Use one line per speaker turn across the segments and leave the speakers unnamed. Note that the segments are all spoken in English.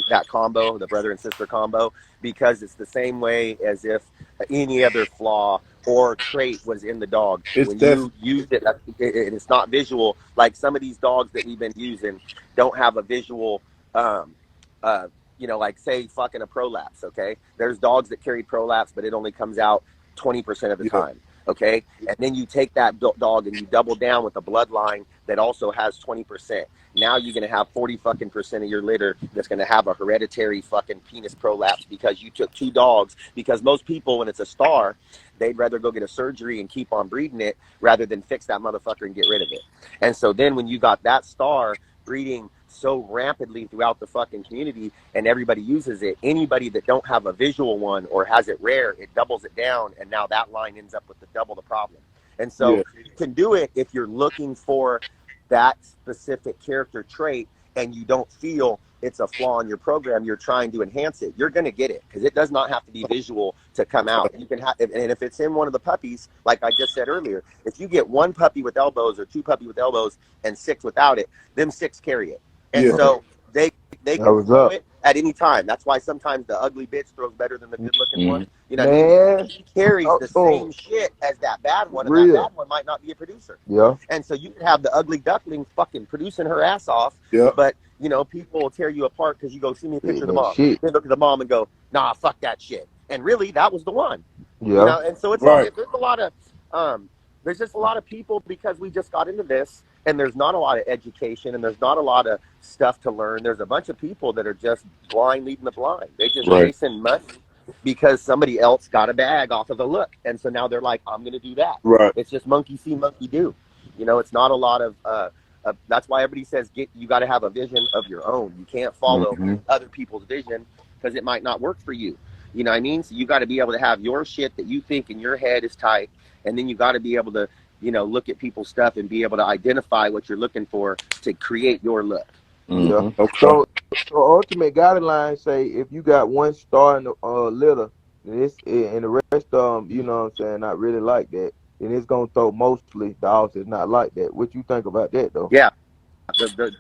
that combo, the brother and sister combo, because it's the same way as if any other flaw or trait was in the dog. When you use it, it's not visual. Like some of these dogs that we've been using don't have a visual, like say fucking a prolapse, okay? There's dogs that carry prolapse, but it only comes out 20% of the time, okay? And then you take that dog and you double down with a bloodline that also has 20%. Now you're going to have 40% of your litter that's going to have a hereditary fucking penis prolapse because you took two dogs. Because most people, when it's a star, they'd rather go get a surgery and keep on breeding it rather than fix that motherfucker and get rid of it. And so then when you got that star breeding so rampantly throughout the fucking community and everybody uses it, anybody that don't have a visual one or has it rare, it doubles it down, and now that line ends up with double the problem. And so you can do it if you're looking for that specific character trait and you don't feel it's a flaw in your program, you're trying to enhance it, you're going to get it, because it does not have to be visual to come out. You can have, and if it's in one of the puppies, like I just said earlier, if you get one puppy with elbows or two puppy with elbows and six without it, them six carry it. And so they can throw it at any time. That's why sometimes the ugly bitch throws better than the good looking one. You know what I mean? He carries the same shit as that bad one, and that bad one might not be a producer. And so you can have the ugly duckling fucking producing her ass off, but you know, people will tear you apart because you go see me a picture of the mom. They look at the mom and go, nah, fuck that shit. And really, that was the one. You know, and so it's there's a lot of there's just a lot of people, because we just got into this and there's not a lot of education and there's not a lot of stuff to learn. There's a bunch of people that are just blind leading the blind. They just chasing money because somebody else got a bag off of the look. And so now they're like, I'm going to do that. It's just monkey see, monkey do. You know, it's not a lot of, that's why everybody says you got to have a vision of your own. You can't follow other people's vision because it might not work for you. You know what I mean? So you got to be able to have your shit that you think in your head is tight. And then you got to be able to, you know, look at people's stuff and be able to identify what you're looking for to create your look.
So ultimate guidelines say if you got one star in the litter, and the rest you know what I'm saying, not really like that, then it's gonna throw mostly dogs that's not like that. What you think about that though?
Yeah,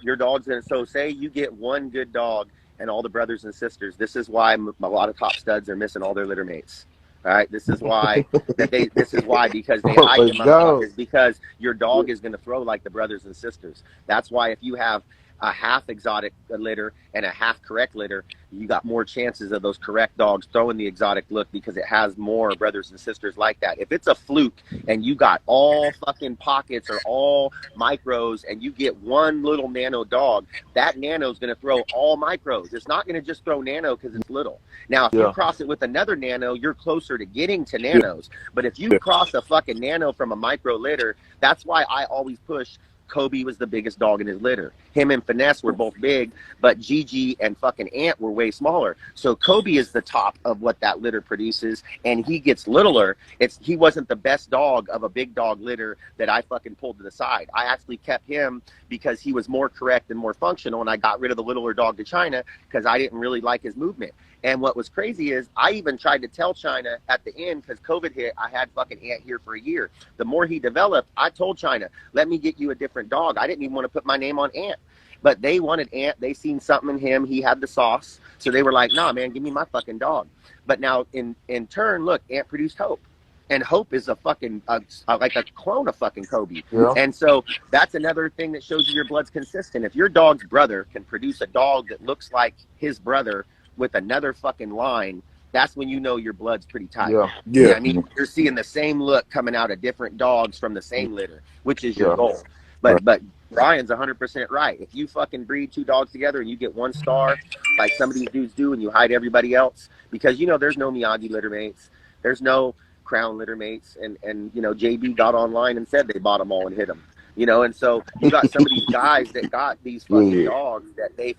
your dog's gonna. So say you get one good dog and all the brothers and sisters. This is why a lot of top studs are missing all their litter mates. All right, this is why because they hide the motherfuckers, because your dog is going to throw like the brothers and sisters. That's why if you have a half exotic litter and a half correct litter, you got more chances of those correct dogs throwing the exotic look because it has more brothers and sisters like that. If it's a fluke and you got all fucking pockets or all micros and you get one little nano dog, that nano is going to throw all micros. It's not going to just throw nano because it's little. Now, if you cross it with another nano, you're closer to getting to nanos. But if you cross a fucking nano from a micro litter, that's why I always push Kobe was the biggest dog in his litter. Him and Finesse were both big, but Gigi and fucking Ant were way smaller. So Kobe is the top of what that litter produces, and he gets littler. He wasn't the best dog of a big dog litter that I fucking pulled to the side. I actually kept him because he was more correct and more functional, and I got rid of the littler dog to China because I didn't really like his movement. And what was crazy is I even tried to tell China at the end, because COVID hit, I had fucking Ant here for a year. The more he developed, I told China, let me get you a different dog. I didn't even want to put my name on Ant. But they wanted Ant. They seen something in him. He had the sauce. So they were like, nah, man, give me my fucking dog. But now in turn, look, Ant produced Hope. And Hope is a fucking, like a clone of fucking Kobe. And so that's another thing that shows you your blood's consistent. If your dog's brother can produce a dog that looks like his brother with another fucking line, that's when you know your blood's pretty tight. You know what I mean? You're seeing the same look coming out of different dogs from the same litter, which is your goal. But Brian's 100% right. If you fucking breed two dogs together and you get one star, like some of these dudes do, and you hide everybody else, because you know there's no Miyagi litter mates, there's no Crown litter mates, and you know JB got online and said they bought them all and hit them. You know, and so you got some of these guys that got these fucking dogs that they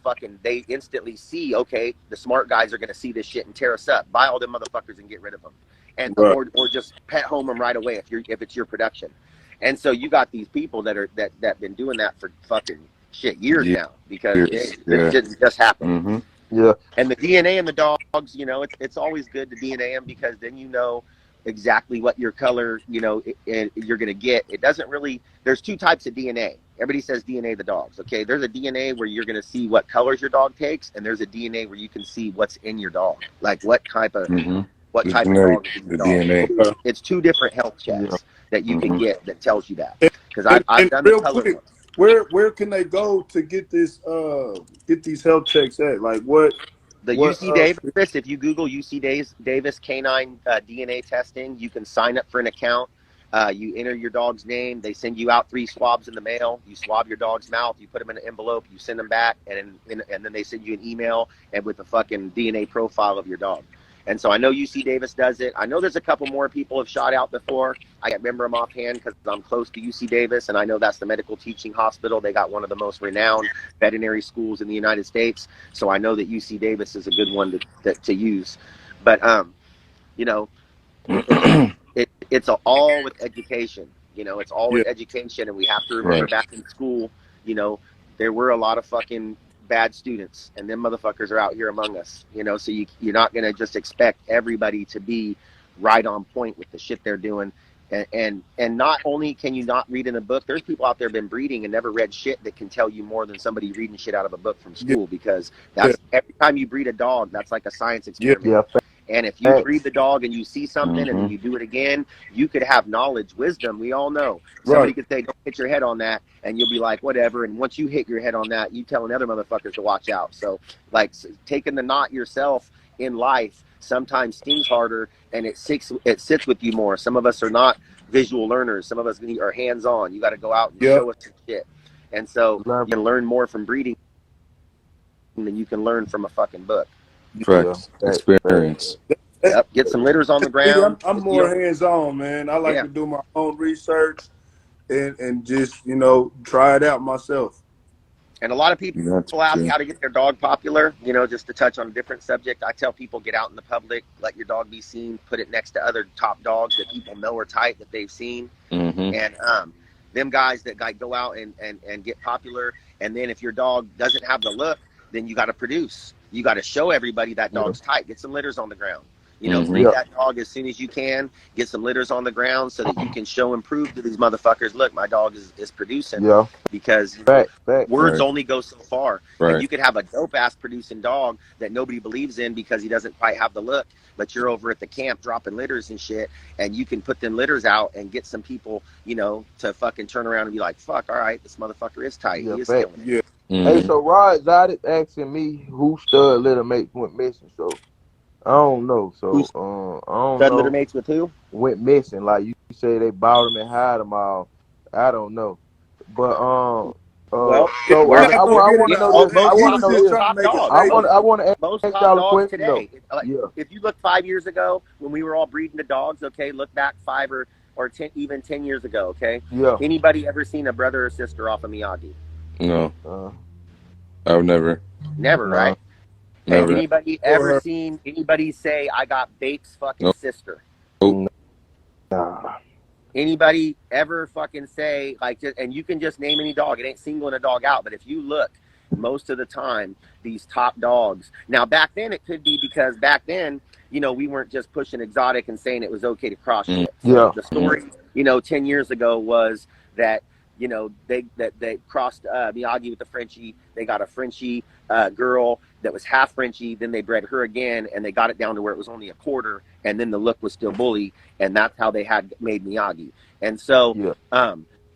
instantly see, okay, the smart guys are going to see this shit and tear us up. Buy all them motherfuckers and get rid of them. And or just pet home them right away if it's your production. And so you got these people that been doing that for fucking shit years now, because it didn't just happen. And the DNA in the dogs, you know, it's always good to DNA them, because then you know exactly what your color, you know, you're going to get. It doesn't really, there's two types of DNA. Everybody says DNA the dogs. Okay. There's a DNA where you're going to see what colors your dog takes. And there's a DNA where you can see what's in your dog. Like what type of, what type of dog is in your
the
dog.
DNA.
It's two different health
Yeah.
checks that you can get that tells you that. Because
And,
I've
and
done the
real
color
quick,
one.
where can they go to get this get these health checks at? Like what
The UC Davis, if you Google UC Davis canine DNA testing, you can sign up for an account. You enter your dog's name. They send you out 3 swabs in the mail. You swab your dog's mouth. You put them in an envelope. You send them back, and then they send you an email and with the fucking DNA profile of your dog. And so I know UC Davis does it. I know there's a couple more people have shot out before. I can't remember them offhand because I'm close to UC Davis, and I know that's the medical teaching hospital. They got one of the most renowned veterinary schools in the United States. So I know that UC Davis is a good one to use. But you know, it's all with education. You know, it's all with education, and we have to remember back in school, you know, there were a lot of fucking bad students, and them motherfuckers are out here among us. You know, so you're not gonna just expect everybody to be right on point with the shit they're doing. And not only can you not read in a book, there's people out there been breeding and never read shit that can tell you more than somebody reading shit out of a book from school, because that's every time you breed a dog, that's like a science experiment.
Yeah.
And if you breed the dog and you see something and then you do it again, you could have knowledge, wisdom. We all know. Somebody could say, don't hit your head on that. And you'll be like, whatever. And once you hit your head on that, you telling other motherfuckers to watch out. So like taking the knot yourself in life sometimes stings harder, and it sits with you more. Some of us are not visual learners. Some of us are hands-on. You got to go out and show us some shit. And so you can learn more from breeding than you can learn from a fucking book.
Facts. Experience.
Yep. Get some litters on the ground.
I'm more hands-on, man. I like to do my own research and just, you know, try it out myself.
And a lot of people ask how to get their dog popular. You know, just to touch on a different subject, I tell people, get out in the public, let your dog be seen, put it next to other top dogs that people know are tight, that they've seen. And them guys that go out and get popular. And then if your dog doesn't have the look, then you got to produce. You got to show everybody that dog's tight. Get some litters on the ground. You know, breed that dog as soon as you can. Get some litters on the ground so that you can show and prove to these motherfuckers, look, my dog is producing. Because words only go so far. And you could have a dope-ass producing dog that nobody believes in because he doesn't quite have the look, but you're over at the camp dropping litters and shit, and you can put them litters out and get some people, you know, to fucking turn around and be like, fuck, all right, this motherfucker is tight. He is killing it.
Hey, so Rod Zodis asking me who stud litter mates went missing, so I don't know. So I don't know.
Litter mates with who?
Went missing. Like you say they bought them and hide them all. I don't know. But
well,
so I want to know this. I want to know this. I want to ask y'all a question today.
If you look 5 years ago when we were all breeding the dogs, okay, look back 5 or 10, even 10 years ago, okay. Anybody ever seen a brother or sister off of Miyagi?
No. I've never.
Never, right?
Never.
Has anybody ever seen anybody say, I got Bape's fucking sister?
Nah.
Anybody ever fucking say, like, and you can just name any dog. It ain't singling a dog out, but if you look, most of the time, these top dogs. Now, back then, it could be because back then, you know, we weren't just pushing exotic and saying it was okay to cross shit. So the story, you know, 10 years ago was that, you know, they crossed Miyagi with the Frenchie. They got a Frenchie girl that was half Frenchie. Then they bred her again, and they got it down to where it was only a quarter. And then the look was still bully, and that's how they had made Miyagi. And so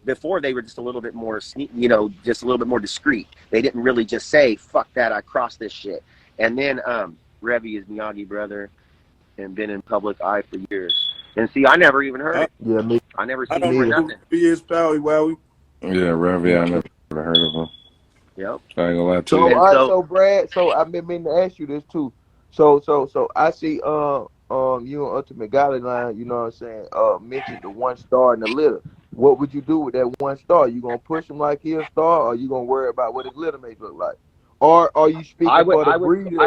before they were just a little bit more, you know, just a little bit more discreet. They didn't really just say, "Fuck that, I crossed this shit." And then Revy is Miyagi brother, and been in public eye for years. And see, I never even heard it.
Yeah, me.
I never seen him or nothing.
He is Powie Wowie.
Yeah, Revy, I never heard of him.
Yep.
I ain't gonna lie to
So,
you.
so Brad, so I've been meaning to ask you this too. So I see you and Ultimate Guideline, you know what I'm saying, mentioned the 1 star in the litter. What would you do with that 1 star? You gonna push him like he a star, or you gonna worry about what his litter mates look like? Or are you speaking for the breeder?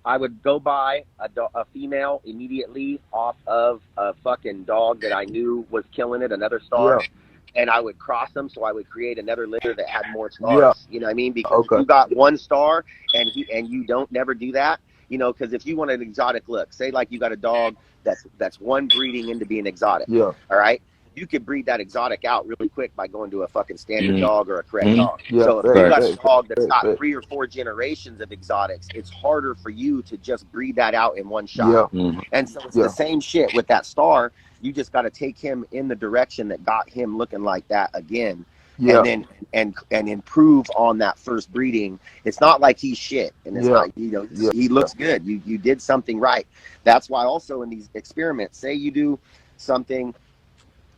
I would go buy a female immediately off of a fucking dog that I knew was killing it, another star. And I would cross them, so I would create another litter that had more stars. You know what I mean? Because if you got 1 star and you don't never do that, You know, because if you want an exotic look, say like you got a dog that's one breeding into being exotic.
Yeah.
All right. You could breed that exotic out really quick by going to a fucking standard
Mhm.
dog or a correct dog.
Yeah.
So if you got a
Facts.
dog that's got 3 or 4 generations of exotics, it's harder for you to just breed that out in one shot.
Yeah.
Mhm.
And so it's
Yeah.
the same shit with that star. You just got to take him in the direction that got him looking like that again.
Yeah.
And then and improve on that first breeding. It's not like he's shit, and it's
Yeah.
not, you know,
Yeah.
he looks good. You did something right. That's why also in these experiments, say you do something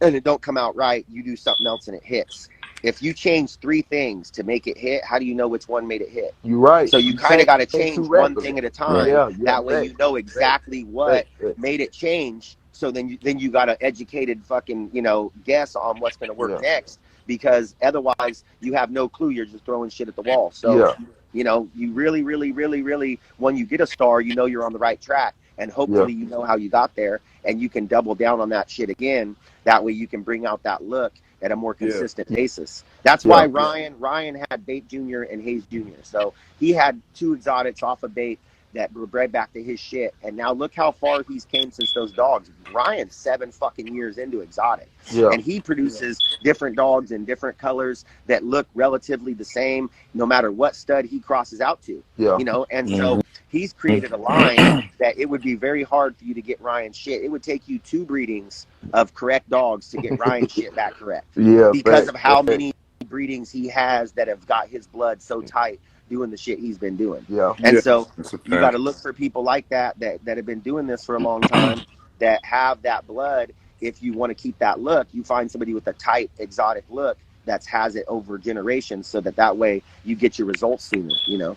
and it don't come out right, you do something else and it hits. If you change 3 things to make it hit, how do you know which one made it hit?
You're right.
So you kind of got to change one thing at a time.
Yeah.
That way you know exactly what made it change. So then you got an educated fucking, you know, guess on what's going to work next, because otherwise you have no clue. You're just throwing shit at the wall. So, you know, you really, really, really, really, when you get a star, you know you're on the right track, and hopefully you know how you got there, and you can double down on that shit again. That way you can bring out that look at a more consistent basis. That's why Ryan had Bait Jr. and Hayes Jr. So he had 2 exotics off of Bait that were bred back to his shit. And now look how far he's came since those dogs. Ryan's 7 fucking years into exotic. And he produces different dogs in different colors that look relatively the same no matter what stud he crosses out to. You know, and so he's created a line that it would be very hard for you to get Ryan's shit. It would take you 2 breedings of correct dogs to get Ryan's shit back correct. Because of how many breedings he has that have got his blood so tight doing the shit he's been doing. And so you got to look for people like that have been doing this for a long time, that have that blood. If you want to keep that look, you find somebody with a tight exotic look that has it over generations, so that way you get your results sooner, you know.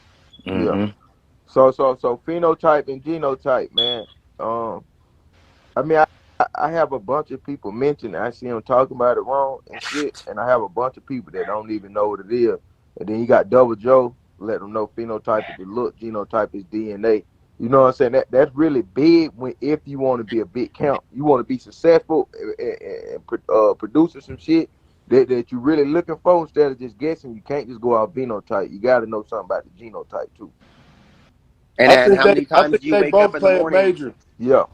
So phenotype and genotype, man. I mean, I have a bunch of people mention it. I see them talking about it wrong and shit, and I have a bunch of people that don't even know what it is. And then you got Double Joe, let them know phenotype is the look, genotype is DNA. You know what I'm saying? That's really big if you want to be a big count. You want to be successful and producing some shit that you're really looking for instead of just guessing. You can't just go out phenotype. You got to know something about the genotype too.
And how many times do you wake up in the morning?
Major.
Yeah.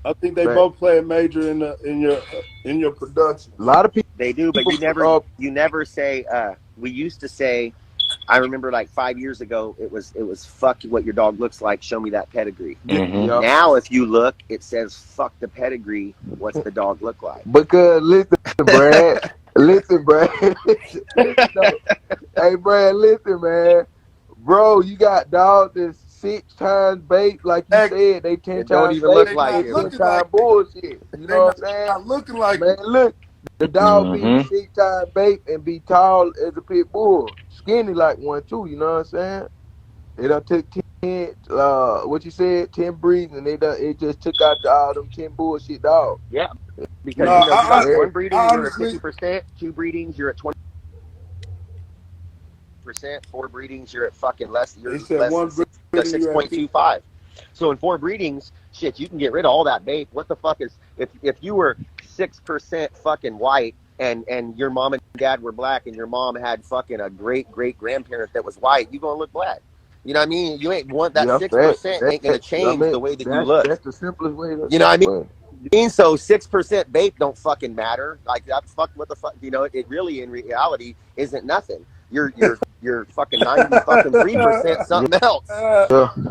I think they both play a major in your production.
A lot of people
they do, but you never say. We used to say. I remember like 5 years ago, it was fuck what your dog looks like. Show me that pedigree. Now, if you look, it says fuck the pedigree. What's the dog look like?
Because listen, Brad. Listen, Brad. Hey, Brad, listen, man. Bro, you got dogs that's 6 times bait, like you said. They 10 times
don't even look like it.
10 times bullshit. You know what I'm saying?
Not looking like
man. Look, the dog be 6 times bait and be tall as a pit bull, skinny like one too. You know what I'm saying? They done took 10. What you said? 10 breeds, and it just took out all them 10 bullshit dogs.
Yeah, because you got one breeding, you're at 50%. 2 breedings, you're at 20%. 4 breedings, you're at fucking less. You're less than 6.25. So in 4 breedings, shit, you can get rid of all that bait. What the fuck is if you were 6% fucking white and your mom and dad were black and your mom had fucking a great grandparent that was white, you gonna look black. You know what I mean? You ain't want that 6% ain't gonna change the way that you look.
That's the simplest way.
You know what I mean? So 6% bait don't fucking matter. Like that fuck what the fuck, you know, it really in reality isn't nothing. You're fucking 93% something else.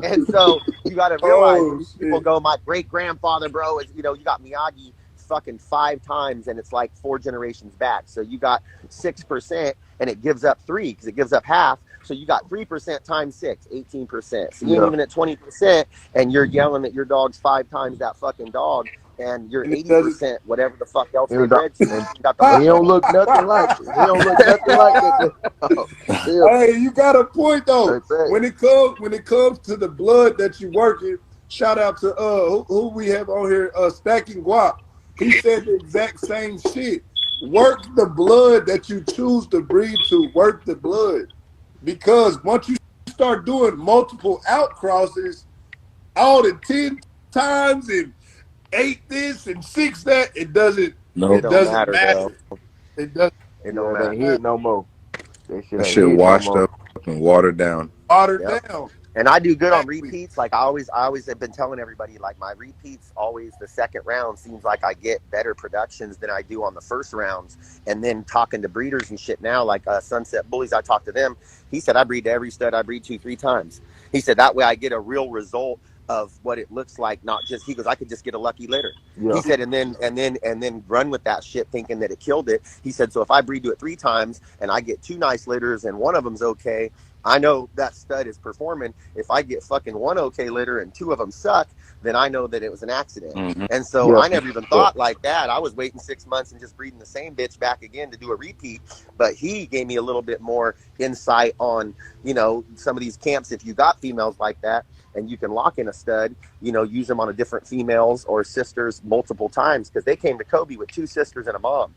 And so you got to realize people go, my great grandfather, bro, is, you know, you got Miyagi fucking 5 times and it's like 4 generations back. So you got 6% and it gives up 3 because it gives up half. So you got 3% times 6, 18%. So you're even at 20% and you're yelling at your dog's 5 times that fucking dog. And you're 80%, whatever the fuck else they bred to.
He don't look nothing like it. He don't look nothing like it.
Hey, you got a point though. When it comes to the blood that you working, shout out to who we have on here, Stacking Guap. He said the exact same shit. Work the blood that you choose to breed to. Work the blood, because once you start doing multiple outcrosses, all the 10 times and 8 this and 6 that, it doesn't matter. It doesn't
hit no more.
That shit washed up and watered down.
Watered down.
And I do good on repeats. Like I always have been telling everybody, like my repeats always the second round seems like I get better productions than I do on the first rounds. And then talking to breeders and shit now, like Sunset Bullies, I talked to them. He said I breed to every stud I breed to 3 times. He said that way I get a real result of what it looks like. Not just he goes, I could just get a lucky litter. Yeah. He said, and then run with that shit thinking that it killed it. He said, so if I breed to it 3 times and I get 2 nice litters and one of them's okay, I know that stud is performing. If I get fucking 1 okay litter and 2 of them suck, then I know that it was an accident. Mm-hmm. And so I never even thought like that. I was waiting 6 months and just breeding the same bitch back again to do a repeat. But he gave me a little bit more insight on, you know, some of these camps. If you got females like that and you can lock in a stud, you know, use them on a different females or sisters multiple times, because they came to Kobe with 2 sisters and a mom.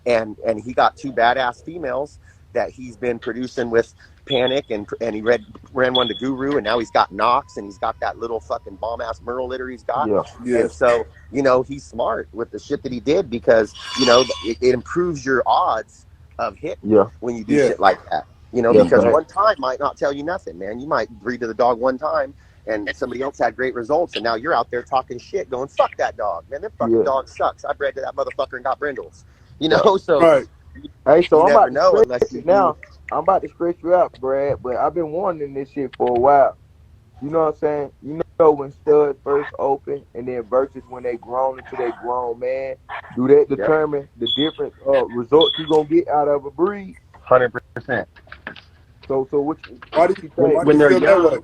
And he got 2 badass females that he's been producing with Panic, and he ran one to Guru, and now he's got Knox, and he's got that little fucking bomb ass Merle litter he's got. Yeah. And so, you know, he's smart with the shit that he did, because, you know, it improves your odds of hitting when you do shit like that. You know, because one time might not tell you nothing, man. You might breed to the dog one time and somebody else had great results, and now you're out there talking shit going, fuck that dog, man, that fucking dog sucks. I bred to that motherfucker and got brindles. You know, so
hey, so
you
I'm
never
about to
know unless you
now. I'm about to stretch you out, Brad, but I've been wanting this shit for a while. You know what I'm saying? You know, when studs first open and then versus when they grown into they grown man, do that determine the different results you're going to get out of a breed?
100%.
So what
why do you think?
When they're young,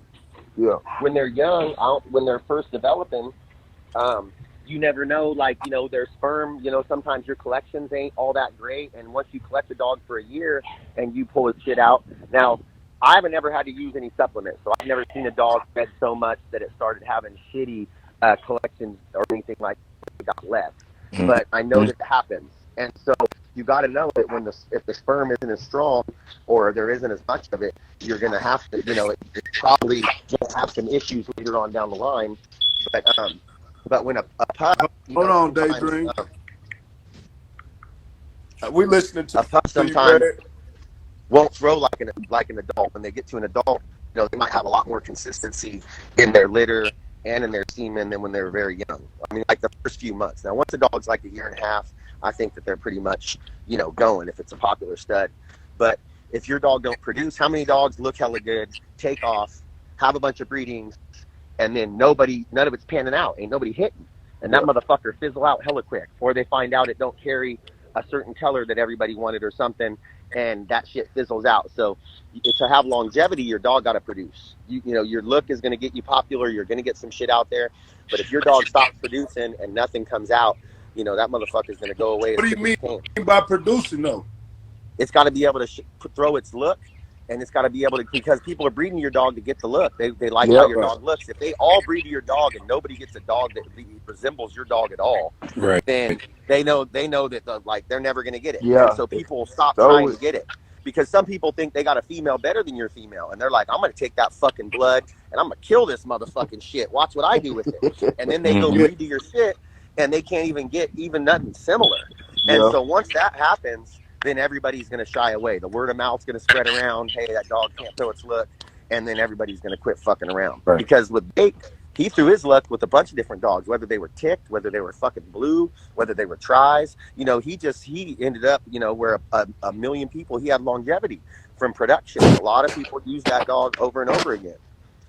when
they're young, when they're first developing, you never know, like, you know, their sperm, you know, sometimes your collections ain't all that great. And once you collect a dog for a year and you pull his shit out. Now, I haven't ever had to use any supplements. So I've never seen a dog fed so much that it started having shitty collections or anything like that. It got less. Mm-hmm. But I know that it happens. And so you got to know that if the sperm isn't as strong or there isn't as much of it, you're going to have to, you know, it probably will have some issues later on down the line. But when a pup,
hold on, Daydream. We listening to
a pup sometimes won't throw like an adult. When they get to an adult, you know, they might have a lot more consistency in their litter and in their semen than when they're very young. I mean, like the first few months. Now, once a dog's like a year and a half, I think that they're pretty much, you know, going if it's a popular stud. But if your dog don't produce, how many dogs look hella good, take off, have a bunch of breedings, and then none of it's panning out, ain't nobody hitting, and that motherfucker fizzle out hella quick, or they find out it don't carry a certain color that everybody wanted or something, and that shit fizzles out. So to have longevity, your dog got to produce. You know, your look is going to get you popular. You're going to get some shit out there, but if your dog stops producing and nothing comes out, you know, that motherfucker is going to go away.
What do you mean by producing, though?
It's got to be able to throw its look. And it's got to be able to, because people are breeding your dog to get the look. They like how your dog looks. If they all breed to your dog and nobody gets a dog that resembles your dog at all, then they know that they're never going to get it. Yeah. And so people stop trying to get it, because some people think they got a female better than your female, and they're like, I'm going to take that fucking blood and I'm going to kill this motherfucking shit. Watch what I do with it. And then they go breed to your shit and they can't even get nothing similar. And so once that happens, then everybody's going to shy away. The word of mouth's going to spread around. Hey, that dog can't throw its look. And then everybody's going to quit fucking around. Right. Because with Bake, he threw his luck with a bunch of different dogs, whether they were ticked, whether they were fucking blue, whether they were tries. You know, he ended up, you know, where a million people, he had longevity from production. A lot of people use that dog over and over again.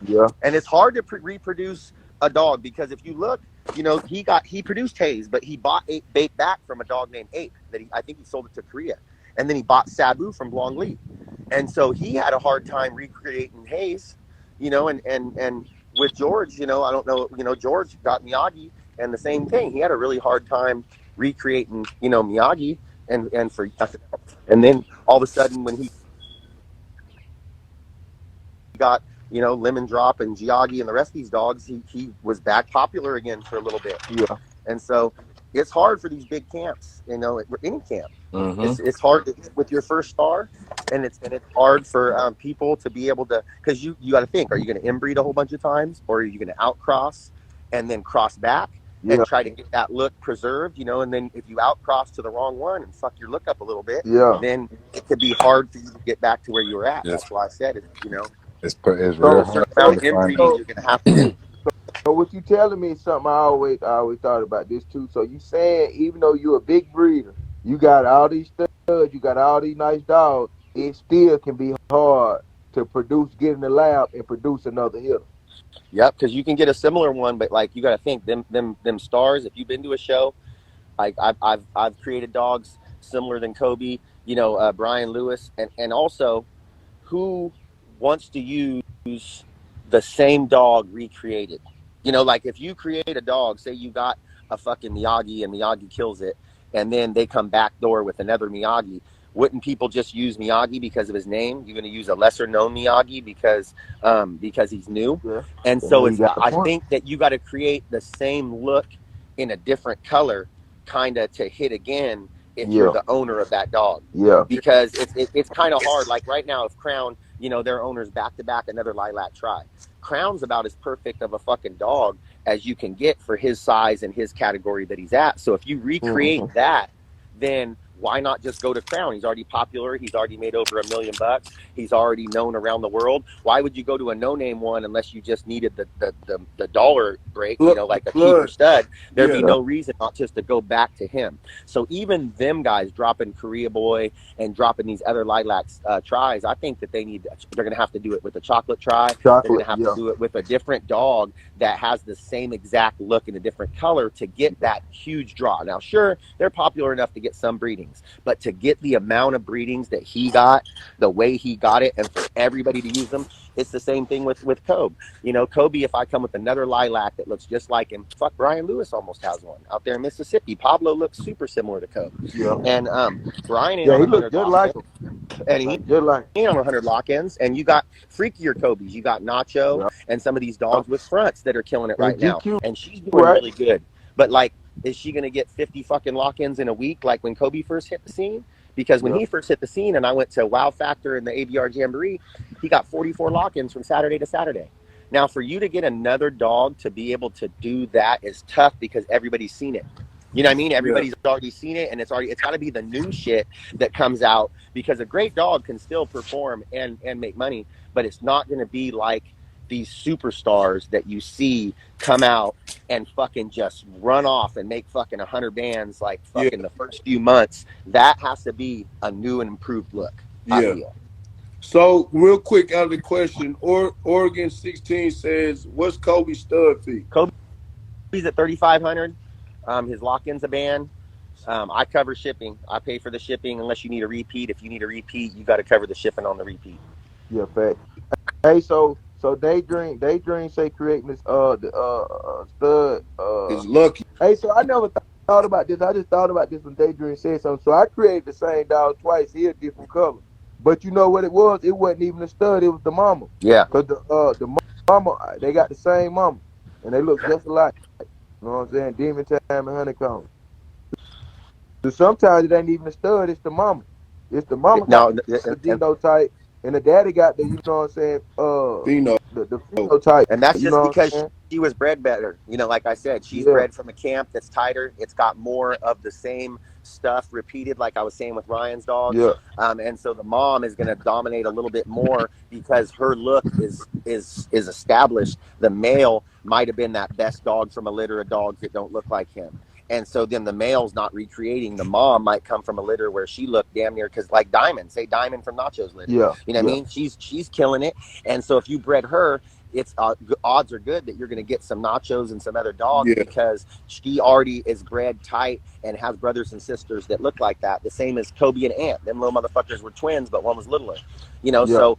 Yeah. And it's hard to reproduce a dog, because if you look, you know, he produced Hayes, but he bought Bake back from a dog named Ape that I think he sold it to Korea. And then he bought Sabu from Longleat. And so he had a hard time recreating Hayes, you know, and with George, you know, I don't know, you know, George got Miyagi, and the same thing. He had a really hard time recreating, you know, Miyagi and for nothing else. And then all of a sudden when he got, you know, Lemon Drop and Giagi and the rest of these dogs, he was back popular again for a little bit. Yeah. And so it's hard for these big camps, you know, any camp. Mm-hmm. It's hard with your first star, and it's hard for people to be able to, because you got to think, are you going to inbreed a whole bunch of times, or are you going to outcross and then cross back and try to get that look preserved, you know? And then if you outcross to the wrong one and fuck your look up a little bit, then it could be hard for you to get back to where you were at. That's why I said it, you know.
It's real
So,
Certain
hard
amount
to
of
find
inbreeding
them.
so,
you're gonna have to do.
so what you telling me is something I always thought about this too. So you saying even though you're a big breeder, you got all these studs, you got all these nice dogs, it still can be hard to produce, get in the lab and produce another hitter.
Yep, because you can get a similar one, but like you got to think them stars. If you've been to a show, like I've created dogs similar than Kobe, Brian Lewis, and also who wants to use the same dog recreated? Like if you create a dog, say you got a fucking Miyagi and Miyagi kills it, and then they come back door with another Miyagi. Wouldn't people just use Miyagi because of his name? You're going to use a lesser known Miyagi because he's new,
Yeah.
and
And
so
then you
it's.
got the
I
point.
think that you got to create the same look in a different color, kind of to hit again if you're
Yeah.
the owner of that dog,
Yeah.
because it's kind of hard. Like right now, if Crown, their owners back to back another lilac try. Crown's about as perfect of a fucking dog as you can get for his size and his category that he's at. So if you recreate
Mm-hmm.
that, then why not just go to Crown? He's already popular. He's already made over $1 million. He's already known around the world. Why would you go to a no-name one unless you just needed the dollar break, like a cheaper
Blood.
stud? There'd be
Yeah.
Yeah.
no reason not just to go back to him. So even them guys dropping Korea Boy and dropping these other lilacs tries, I think that they're going to have to do it with a chocolate try. They're going
Chocolate.
to have to
Yeah.
do it with a different dog that has the same exact look in a different color to get that huge draw. Now, sure, they're popular enough to get some breedings, but to get the amount of breedings that he got, the way he got it, and for everybody to use them, it's the same thing with Kobe. Kobe, if I come with another lilac that looks just like him, fuck, Brian Lewis almost has one out there in Mississippi. Pablo looks super similar to Kobe.
Yeah.
And Brian ain't
Yeah.
on
He looked
100
just
lock
like
in,
him.
and he
Just like.
ain't on 100 lock-ins, and you got freakier Kobe's. You got Nacho
Yeah.
and some of these dogs with fronts that are killing it
And
right now,
GQ,
and she's doing
right?
really good. But like, is she going to get 50 fucking lock-ins in a week like when Kobe first hit the scene? Because when
Yeah.
he first hit the scene and I went to Wow Factor and the ABR Jamboree, he got 44 lock-ins from Saturday to Saturday. Now, for you to get another dog to be able to do that is tough because everybody's seen it. You know what I mean?
Yeah.
Everybody's already seen it, and it's got to be the new shit that comes out, because a great dog can still perform and make money, but it's not going to be like these superstars that you see come out and fucking just run off and make fucking 100 bands like
Yeah.
fucking the first few months. That has to be a new and improved look, I
Yeah.
feel.
So real quick out of the question, Oregon 16 says, what's Kobe's stud fee?
Kobe's at 3,500. His lock-in's a band. I cover shipping. I pay for the shipping unless you need a repeat. If you need a repeat, you got to cover the shipping on the repeat.
Yeah. Fact. Hey, so Daydream say creating this the stud
Is Lucky.
Hey, so I never thought about this. I just thought about this when Daydream said something. So I created the same dog twice. He a different color, but you know what it was? It wasn't even a stud. It was the mama.
Yeah.
Cause the mama, they got the same mama, and they look just alike. You know what I'm saying? Demon Time and Honeycomb. So sometimes it ain't even a stud. It's the mama. It's the mama got
Now,
the genotype, and the daddy got the, you know what I'm saying?
Pheno.
The phenotype.
and that's
You
just
know what I'm
because
saying?
she was bred better. Like I said, she's
Yeah.
bred from a camp that's tighter. It's got more of the same stuff repeated, like I was saying with Ryan's dogs.
Yeah.
And so the mom is going to dominate a little bit more because her look is established. The male might have been that best dog from a litter of dogs that don't look like him. And so then the male's not recreating. The mom might come from a litter where she looked damn near, because like Diamond, say Diamond from Nacho's litter.
Yeah.
You know what I mean? She's killing it. And so if you bred her, it's odds are good that you're going to get some Nachos and some other dogs,
Yeah.
because she already is bred tight and has brothers and sisters that look like that. The same as Kobe and Ant. Them little motherfuckers were twins, but one was littler.
Yeah.
So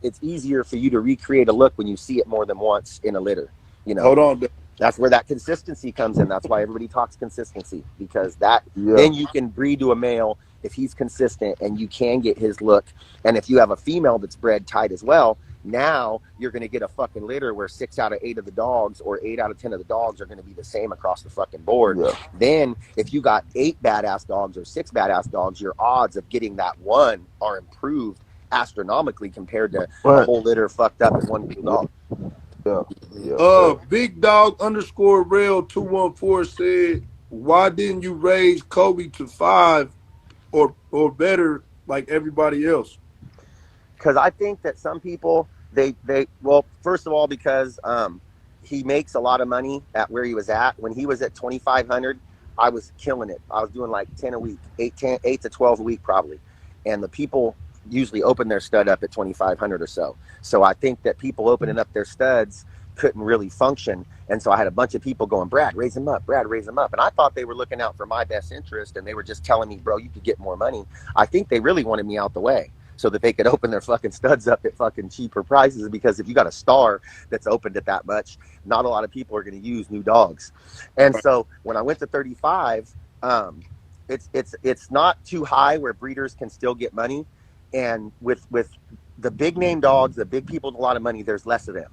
it's easier for you to recreate a look when you see it more than once in a litter.
Hold on.
That's where that consistency comes in. That's why everybody talks consistency, because then you can breed to a male if he's consistent and you can get his look. And if you have a female that's bred tight as well, now you're going to get a fucking litter where 6 out of 8 of the dogs or 8 out of 10 of the dogs are going to be the same across the fucking board.
Yeah.
Then if you got 8 badass dogs or 6 badass dogs, your odds of getting that one are improved astronomically compared to a whole litter fucked up in one dog.
Big Dog _ Rail 214 said, why didn't you raise Kobe to 5 or better like everybody else?
Because I think that some people Well, first of all, because he makes a lot of money at where he was at. When he was at 2,500, I was killing it. I was doing like 10 a week, 8 to 12 a week probably. And the people usually open their stud up at 2,500 or so. So I think that people opening up their studs couldn't really function. And so I had a bunch of people going, Brad, raise them up, Brad, raise them up. And I thought they were looking out for my best interest. And they were just telling me, bro, you could get more money. I think they really wanted me out the way so that they could open their fucking studs up at fucking cheaper prices. Because if you got a star that's opened at that much, not a lot of people are going to use new dogs. And so when I went to 35, it's not too high where breeders can still get money. And with the big name dogs, the big people with a lot of money, there's less of them.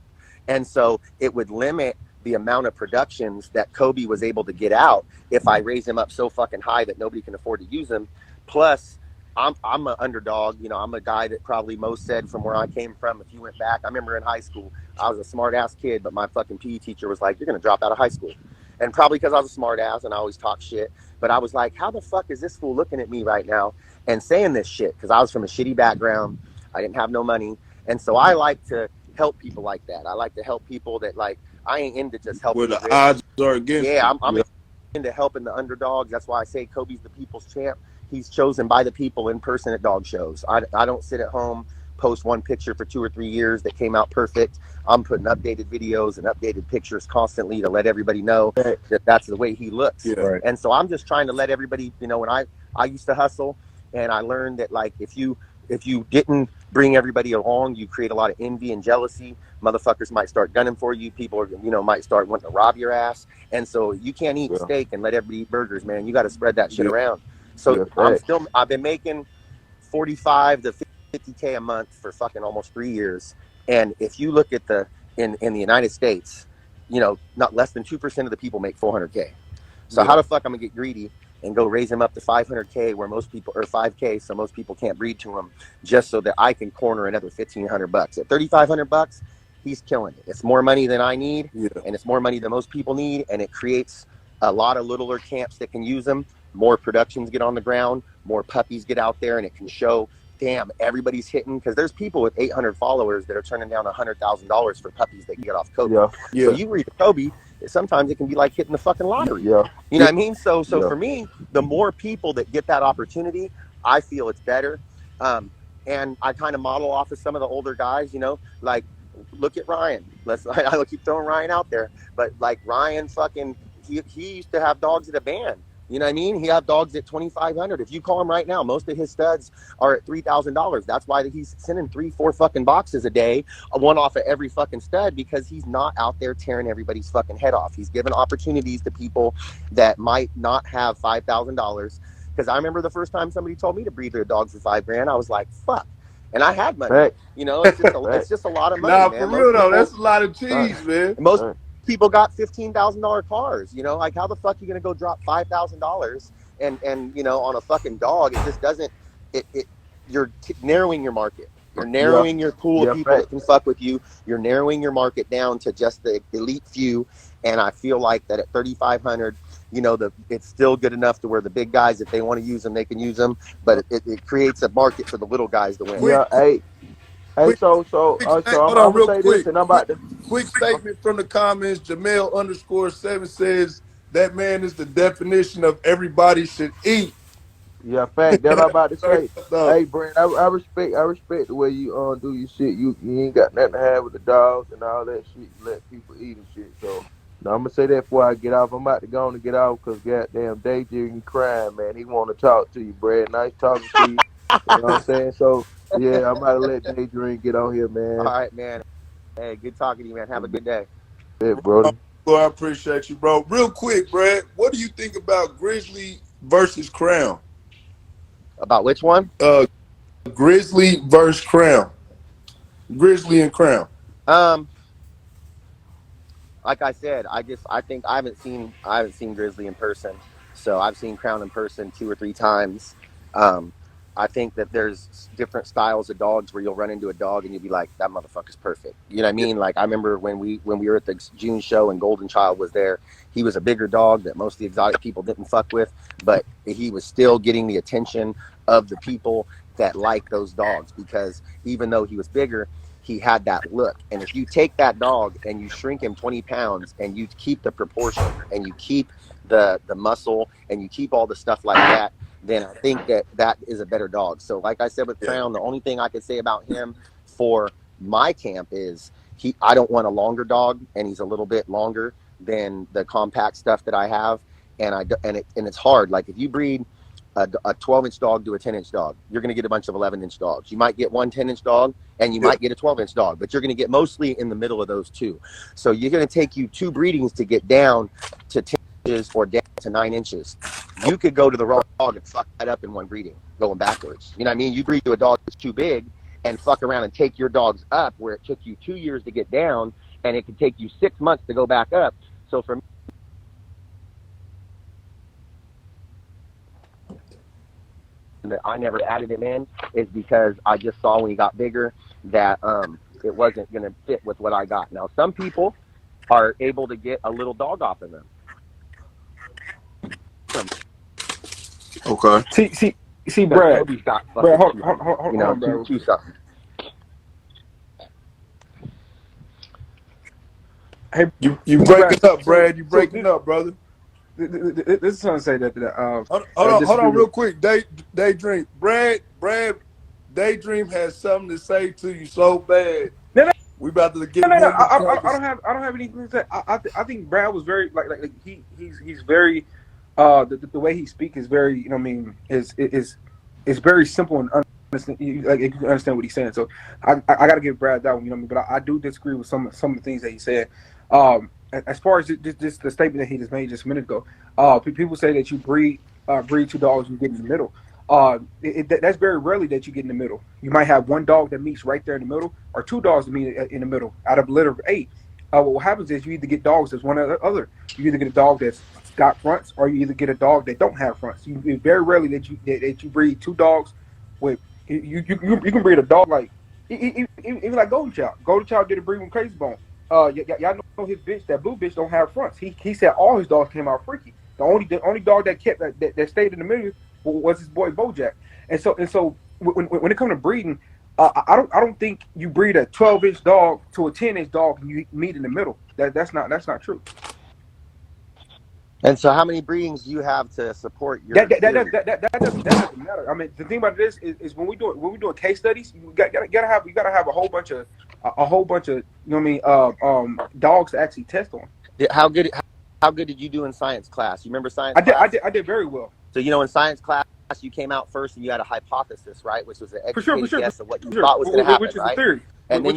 And so it would limit the amount of productions that Kobe was able to get out if I raise him up so fucking high that nobody can afford to use him. Plus, I'm an underdog. You know, I'm a guy that probably most said from where I came from, if you went back, I remember in high school, I was a smart ass kid, but my fucking PE teacher was like, you're going to drop out of high school. And probably because I was a smart ass and I always talk shit. But I was like, how the fuck is this fool looking at me right now and saying this shit? Because I was from a shitty background. I didn't have no money. And so I like to help people like that. I like to help people that, like, I ain't into just helping.
Where the odds are against you.
Yeah, I'm into helping the underdogs. That's why I say Kobe's the people's champ. He's chosen by the people in person at dog shows. I don't sit at home, post one picture for 2 or 3 years that came out perfect. I'm putting updated videos and updated pictures constantly to let everybody know that that's the way he looks.
Yeah, right.
And so I'm just trying to let everybody, you know, when I used to hustle, and I learned that, like, if you didn't bring everybody along, you create a lot of envy and jealousy. Motherfuckers might start gunning for you. People are, you know, might start wanting to rob your ass. And so you can't eat steak and let everybody eat burgers, man. You got to spread that shit around. So I've been making 45 to 50K a month for fucking almost 3 years. And if you look at in the United States, you know, not less than 2% of the people make 400K. So how the fuck I'm gonna get greedy and go raise him up to 500K where most people, or 5K, so most people can't breed to him, just so that I can corner another $1,500 at $3,500. He's killing it. It's more money than I need, and it's more money than most people need, and it creates a lot of littler camps that can use them. More productions get on the ground, more puppies get out there, and it can show, damn, everybody's hitting. Because there's people with 800 followers that are turning down $100,000 for puppies they get off Kobe. So you read Kobe, sometimes it can be like hitting the fucking lottery. You know what I mean? So for me, the more people that get that opportunity, I feel it's better. And I kind of model off of some of the older guys, you know, like, look at Ryan. I keep throwing Ryan out there, but like Ryan fucking, he used to have dogs at a band. You know what I mean? He have dogs at 2,500. If you call him right now, most of his studs are at $3,000. That's why he's sending 3-4 fucking boxes a day, one off of every fucking stud, because he's not out there tearing everybody's fucking head off. He's giving opportunities to people that might not have $5,000. Because I remember the first time somebody told me to breed their dogs for $5,000, I was like, fuck. And I had money. You know, it's just a lot of money.
Nah,
man.
For real though, that's a lot of cheese, man.
Most people got $15,000 cars. You know, like, how the fuck are you gonna go drop $5,000 and you know, on a fucking dog? It just doesn't. You're narrowing your market. You're narrowing your pool of people that can fuck with you. You're narrowing your market down to just the elite few. And I feel like that at 3,500, you know, it's still good enough to where the big guys, if they want to use them, they can use them. But it creates a market for the little guys to win.
Yeah, hey, so I'm gonna say this, and I'm about to.
Quick statement from the comments. Jamel_7 says that man is the definition of everybody should eat.
Yeah, fact. That's what I'm about to say. Hey, Brent, I respect the way you do your shit. You ain't got nothing to have with the dogs and all that shit. You let people eat and shit. So now I'm gonna say that before I get off. I'm about to go on and get off because goddamn Daydream crying, man. He want to talk to you, Brad. Nice talking to you. You know what I'm saying? So yeah, I'm about to let Daydream get on here, man.
All right, man. Hey, good talking to you, man. Have a good day.
Yeah, bro.
Well, I appreciate you, bro. Real quick, Brad, what do you think about Grizzly versus Crown?
About which one?
Grizzly versus Crown. Grizzly and Crown.
Like I said, I think I haven't seen Grizzly in person. So I've seen Crown in person 2 or 3 times. I think that there's different styles of dogs where you'll run into a dog and you'll be like, that motherfucker's perfect. You know what I mean? Like, I remember when we were at the June show and Golden Child was there, he was a bigger dog that most of the exotic people didn't fuck with, but he was still getting the attention of the people that like those dogs, because even though he was bigger, he had that look. And if you take that dog and you shrink him 20 pounds and you keep the proportion and you keep the muscle and you keep all the stuff like that, then I think that is a better dog. So like I said with Crown, the only thing I could say about him for my camp is I don't want a longer dog, and he's a little bit longer than the compact stuff that I have. And it's hard. Like if you breed a 12-inch dog to a 10-inch dog, you're going to get a bunch of 11-inch dogs. You might get one 10-inch dog and you might get a 12-inch dog, but you're going to get mostly in the middle of those two. So you're going to take you 2 breedings to get down to 10 inches or down to 9 inches. You could go to the wrong dog and fuck that up in one breeding, going backwards. You know what I mean? You breed to a dog that's too big and fuck around and take your dogs up where it took you 2 years to get down, and it could take you 6 months to go back up. So for me, that I never added him in is because I just saw when he got bigger that it wasn't going to fit with what I got. Now, some people are able to get a little dog off of them.
Okay. See, Brad. Brad, hold on, Brad.
Hey, you breaking up, Brad? You breaking up, brother?
This is something to say that.
Hold on, real quick. Daydream, Brad, Daydream has something to say to you so bad.
No.
We about to get.
No. I don't have anything to say. I think Brad was very like he's very the way he speaks is very, you know what I mean, is very simple and understand, you can understand what he's saying. So I got to give Brad that one, you know what I mean. But I do disagree with some of the things that he said. As far as just the statement that he just made just a minute ago, people say that you breed 2 dogs, you get in the middle. That's very rarely that you get in the middle. You might have one dog that meets right there in the middle, or 2 dogs that meet in the middle out of a litter of 8. What happens is you either get dogs that's one or the other. You either get a dog that's got fronts, or you either get a dog that don't have fronts. It's very rarely that you breed 2 dogs with you can breed a dog like even like Golden Child. Golden Child did a breed with Crazy Bone. Y'all know his bitch, that blue bitch, don't have fronts. He said all his dogs came out freaky. The only dog that kept that stayed in the middle was his boy Bojack. And so when it comes to breeding, I don't think you breed a 12-inch dog to a 10-inch dog and you meet in the middle. That's not true.
And so how many breedings do you have to support your
that doesn't matter. I mean, the thing about this is when we doing case studies, you gotta have a whole bunch of you know what I mean, dogs to actually test on.
How good did you do in science class? You remember science class?
I did very well.
So in science class you came out first and you had a hypothesis, right? Which was an educated guess of what you thought was going to happen, right? Theory. And then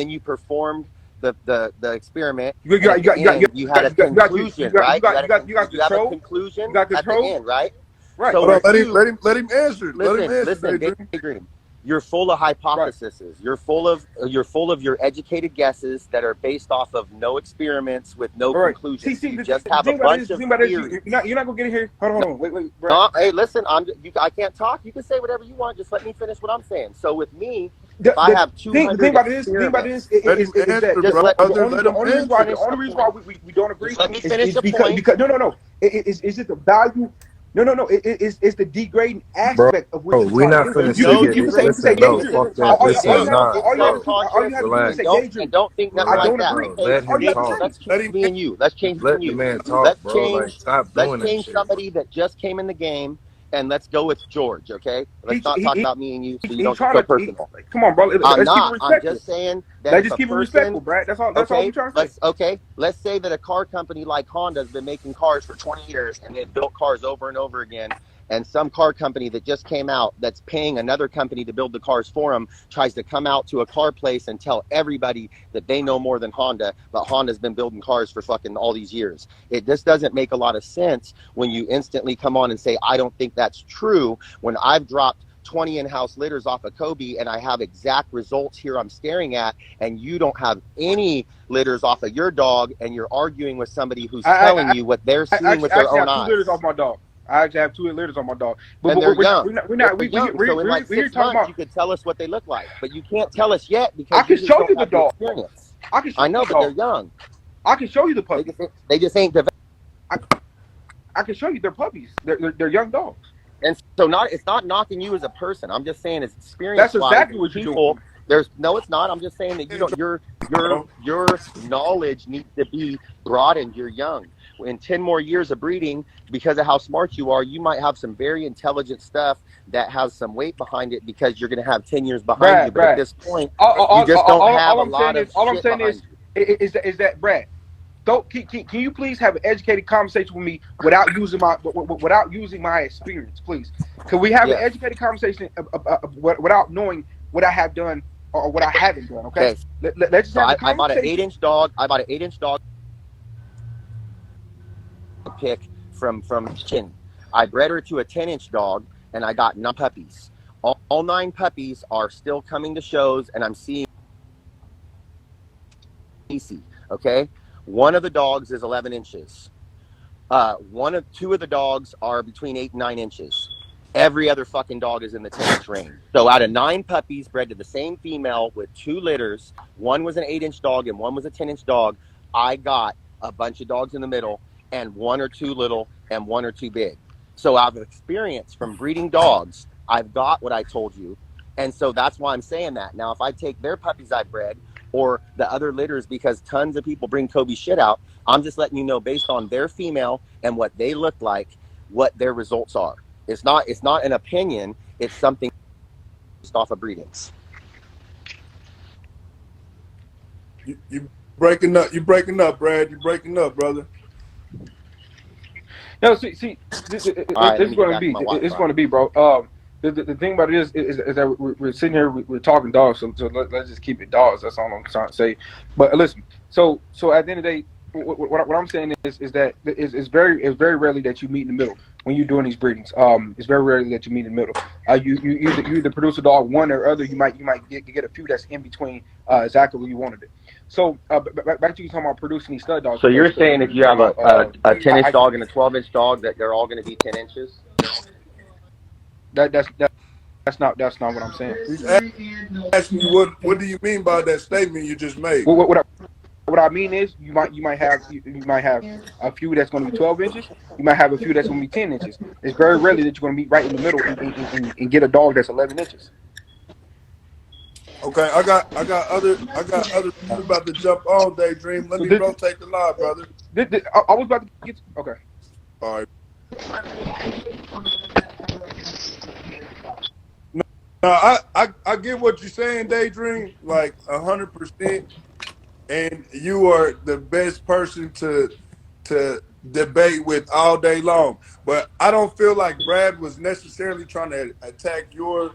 you performed the experiment. You had a conclusion, right? You have a conclusion at the end, right?
Right. So let him answer.
Listen, Daydream. You're full of hypotheses. Right. You're full of your educated guesses that are based off of no experiments with no conclusions. You just have a bunch of theories.
You're not gonna get in here. Hold on. Wait.
No, hey, listen. I can't talk. You can say whatever you want. Just let me finish what I'm saying. So with me, if I have 200
the thing about this is that the only reason why we don't agree.
Let me finish the point.
Because no. It's just the value. No. It's the degrading aspect of what
we're not finna say
and don't think nothing like that. Let's change me and you. Let's change me and you. Let's change somebody that just came in the game. And let's go with George, okay? Let's not talk about me and you, so you don't get so personal.
Come on, bro.
I'm not. I'm just saying that
let's just keep it respectful, Brad. That's all we're trying to say.
Let's say that a car company like Honda has been making cars for 20 years, and they've built cars over and over again. And some car company that just came out that's paying another company to build the cars for them tries to come out to a car place and tell everybody that they know more than Honda, but Honda's been building cars for fucking all these years. It just doesn't make a lot of sense when you instantly come on and say, I don't think that's true, when I've dropped 20 in-house litters off of Kobe and I have exact results here I'm staring at, and you don't have any litters off of your dog, and you're arguing with somebody who's telling you what they're seeing with their own eyes.
2 litters off my dog. I actually have 2 litters on my dog.
But we're young. So in like 6 months, you could tell us what they look like. But you can't tell us yet because
I can show you the dog.
I know, but they're young.
I can show you the puppies.
They just ain't developed.
I can show you their puppies. They're young dogs.
And so it's not knocking you as a person. I'm just saying it's experience.
That's exactly what you're doing.
No, it's not. I'm just saying that you don't. Your knowledge needs to be broadened. You're young. In 10 more years of breeding, because of how smart you are, you might have some very intelligent stuff that has some weight behind it because you're going to have 10 years behind you. But at this point, you just don't have a lot of shit behind you.
Is that Brad? Can you please have an educated conversation with me without using my experience, please? Can we have an educated conversation without knowing what I have done or what I haven't done? Okay. Let's just have a conversation.
I bought an 8-inch dog. I bought an 8-inch dog pick from Chin. I bred her to a 10-inch dog, and I got 9 puppies. All 9 puppies are still coming to shows, and I'm seeing. Okay. One of the dogs is 11 inches. 2 of the dogs are between 8 and 9 inches. Every other fucking dog is in the 10-inch range. So out of 9 puppies bred to the same female with 2 litters, one was an 8-inch dog and one was a 10-inch dog, I got a bunch of dogs in the middle and 1 or 2 little and 1 or 2 big. So out of experience from breeding dogs, I've got what I told you. And so that's why I'm saying that. Now, if I take their puppies I bred or the other litters, because tons of people bring Kobe shit out, I'm just letting you know based on their female and what they look like, what their results are. It's not an opinion. It's something based off of breedings.
You breaking up. You breaking up, Brad. You breaking up, brother.
No, see, this is going to be, bro. The thing about it is that we're sitting here, we're talking dogs, so let's just keep it dogs. That's all I'm trying to say. But listen, so at the end of the day, what I'm saying is that it's very rarely that you meet in the middle when you're doing these breedings. It's very rarely that you meet in the middle. You either produce a dog one or other. You might get a few that's in between exactly where you wanted it. So back to you talking about producing these stud dogs.
So you're saying if you have a 10-inch dog and a 12-inch dog that they're all going to be 10 inches?
That's not what I'm saying.
He's asking you what do you mean by that statement you just made?
What I mean is you might have a few that's going to be 12 inches. You might have a few that's going to be 10 inches. It's very rarely that you're going to be right in the middle and get a dog that's 11 inches.
Okay, I got other people about to jump on, Daydream. Let me rotate the line, brother.
I was about to get okay.
All right. No, I get what you're saying, Daydream, like 100%. And you are the best person to debate with all day long. But I don't feel like Brad was necessarily trying to attack your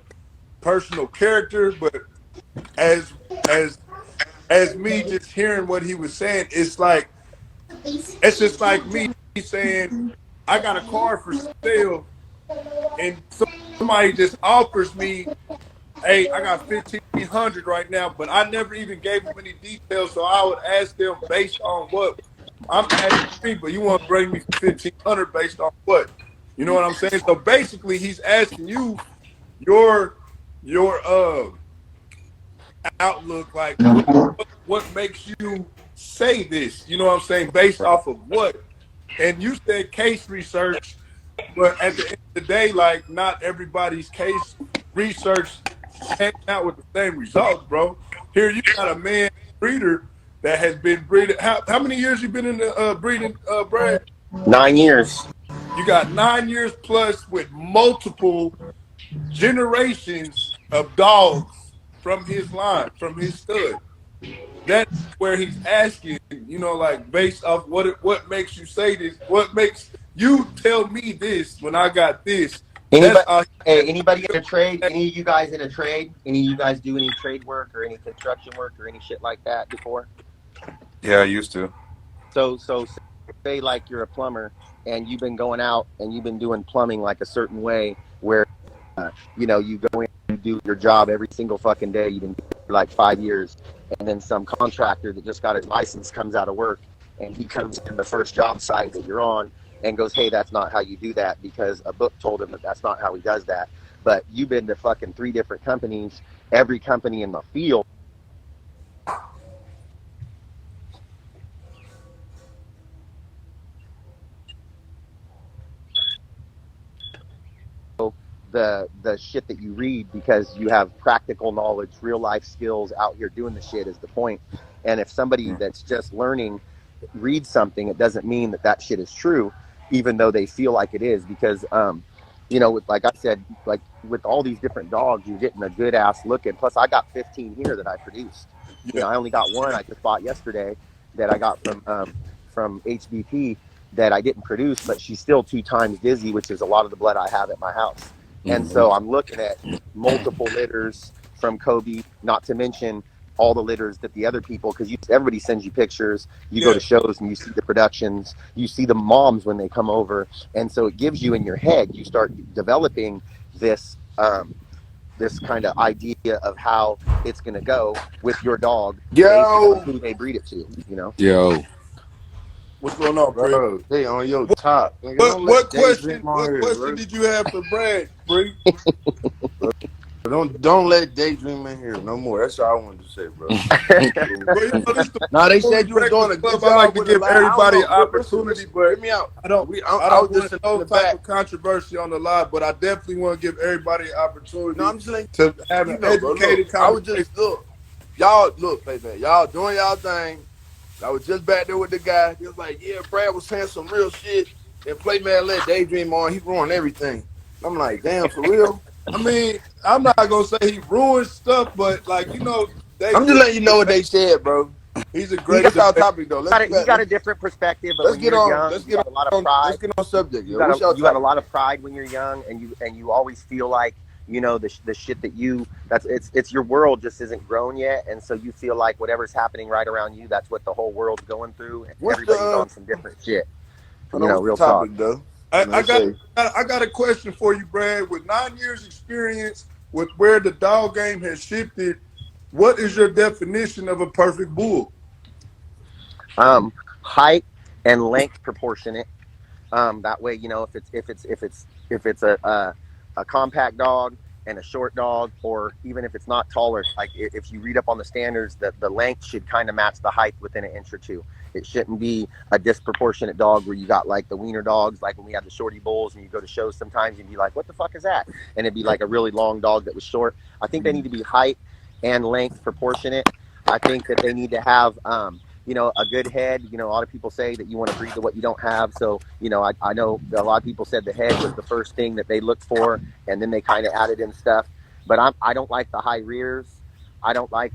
personal character, but as me just hearing what he was saying, it's just like me saying I got a car for sale and somebody just offers me, hey, I got 1,500 right now, but I never even gave them any details, so I would ask them based on what I'm asking me, but you want to bring me 1,500 based on what? You know what I'm saying? So basically, he's asking you your outlook, like what makes you say this? You know what I'm saying? Based off of what? And you said case research, but at the end of the day, like not everybody's case research came out with the same results, bro. Here you got a man breeder that has been breeding. How many years you been in the breeding, Brad?
9 years.
You got 9 years plus with multiple generations of dogs from his line, from his stud. That's where he's asking, you know, like based off what makes you say this, what makes you tell me this when I got this.
Anybody in a trade? Any of you guys in a trade? Any of you guys do any trade work or any construction work or any shit like that before?
Yeah, I used to.
So say like you're a plumber and you've been going out and you've been doing plumbing like a certain way where you go in and do your job every single fucking day. You've been doing it for like 5 years, and then some contractor that just got his license comes out of work and he comes in the first job site that you're on and goes, hey, that's not how you do that because a book told him that that's not how he does that. But you've been to fucking 3 different companies, every company in the field the shit that you read, because you have practical knowledge, real life skills out here doing the shit is the point. And if somebody that's just learning reads something, it doesn't mean that that shit is true, even though they feel like it is. Because you know, like I said, like with all these different dogs, you're getting a good ass look at. Plus, I got 15 here that I produced. You know, I only got one I just bought yesterday that I got from HBP that I didn't produce, but she's still 2 times dizzy, which is a lot of the blood I have at my house. And so I'm looking at multiple litters from Kobe, not to mention all the litters that the other people, because everybody sends you pictures, you go to shows and you see the productions, you see the moms when they come over, and so it gives you in your head, you start developing this this kind of idea of how it's going to go with your dog based on who they breed it to, you know.
Yo,
What's going on, Bree?
bro, they on your top. Nigga, don't let
What
Daydream
question?
on
What
here,
question
bro.
did you have for Brad, Bree?
Don't let Daydream in here no more. That's all I wanted to say, bro.
Well, you know, this the
Nah, they said
only
you was doing a
Breakfast
good
Club. I like
job
to
with the
give
live. I don't
everybody an
know.
opportunity,
Listen,
but
hear me out.
I don't
I
want
was listening in
no
the
type
back.
of controversy on the live, but I definitely want to give everybody an opportunity
No, I'm just letting
to have
you
an
know, bro.
educated
Look, I was
conversation.
just y'all playback. Y'all doing y'all thing. I was just back there with the guy. He was like, "Yeah, Brad was saying some real shit." And Playman let Daydream on. He ruined everything. I'm like, damn, for real.
I mean, I'm not gonna say he ruined stuff, but like, you know,
I'm just
Daydream,
letting you know what they said, bro.
he's a great
That's our
debate.
topic though.
He got a different perspective, but
Let's
when
get
you're
on.
young,
Let's
you
get
got a lot of
on.
pride.
Let's get on subject,
You
yo.
got
What's y'all
you got a
topic?
lot of pride when you're young, and you always feel like, you know, the shit that it's your world just isn't grown yet, and so you feel like whatever's happening right around you, that's what the whole world's going through, and
What's
everybody's
the
on some different shit.
hold
You
on,
know,
what's the
real talk.
topic though?
I got a question for you, Brad. With 9 years experience with where the dog game has shifted, what is your definition of a perfect bull?
Height and length proportionate. That way, you know, if it's a compact dog and a short dog, or even if it's not taller, like if you read up on the standards, that the length should kind of match the height within an inch or two. It shouldn't be a disproportionate dog where you got like the wiener dogs, like when we had the shorty bulls, and you go to shows sometimes you'd be like, what the fuck is that? And it'd be like a really long dog that was short. I think they need to be height and length proportionate. I think that they need to have you know, a good head. You know, a lot of people say that you want to breed to what you don't have. So, you know, I know a lot of people said the head was the first thing that they looked for, and then they kind of added in stuff. But I don't like the high rears. I don't like